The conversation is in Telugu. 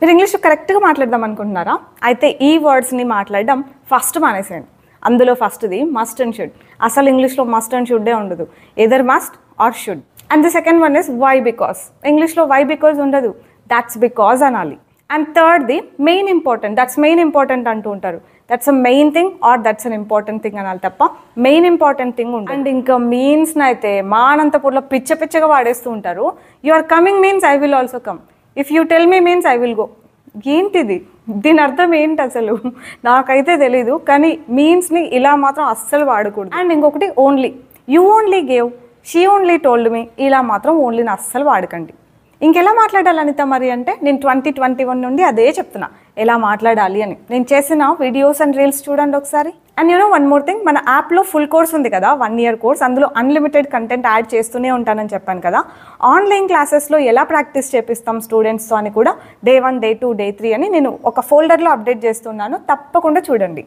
మీరు ఇంగ్లీష్ కరెక్ట్గా మాట్లాడదాం అనుకుంటున్నారా? అయితే ఈ వర్డ్స్ని మాట్లాడడం ఫస్ట్ మానేసేయండి. అందులో ఫస్ట్ది మస్ట్ అండ్ షుడ్. అసలు ఇంగ్లీష్లో మస్ట్ అండ్ షుడ్డే ఉండదు. Either must or should. And the second one is why because. ఇంగ్లీష్లో వై బికాస్ ఉండదు, దట్స్ బికాస్ అనాలి. అండ్ థర్డ్ది main important, that's main important అంటూ ఉంటారు. That's a main thing or that's an important thing అనాలి తప్ప మెయిన్ ఇంపార్టెంట్ థింగ్ ఉంటుంది. అండ్ ఇంకా మీన్స్ని అయితే మా అనంతపూర్లో పిచ్చగా వాడేస్తూ ఉంటారు. You are coming means I will also come, if you tell me means I will go. ఏంటిది? దీని అర్థం ఏంటి అసలు? నాకైతే తెలీదు. కానీ మీన్స్ని ఇలా మాత్రం అస్సలు వాడకూడదు. అండ్ ఇంకొకటి only, you only gave, she only told me, ఇలా మాత్రం ఓన్లీని అస్సలు వాడకండి. ఇంకెలా మాట్లాడాలి అనిత మరి అంటే, నేను 2021 నుండి అదే చెప్తున్నా ఎలా మాట్లాడాలి అని. నేను చేసిన వీడియోస్ అండ్ రీల్స్ చూడండి ఒకసారి. అండ్ వన్ మోర్ థింగ్, మన యాప్లో ఫుల్ కోర్స్ ఉంది కదా, 1 year కోర్స్. అందులో అన్లిమిటెడ్ కంటెంట్ యాడ్ చేస్తూనే ఉంటానని చెప్పాను కదా. ఆన్లైన్ క్లాసెస్లో ఎలా ప్రాక్టీస్ చేపిస్తాం స్టూడెంట్స్తో అని కూడా Day 1, Day 2, Day 3 అని నేను ఒక ఫోల్డర్లో అప్డేట్ చేస్తున్నాను. తప్పకుండా చూడండి.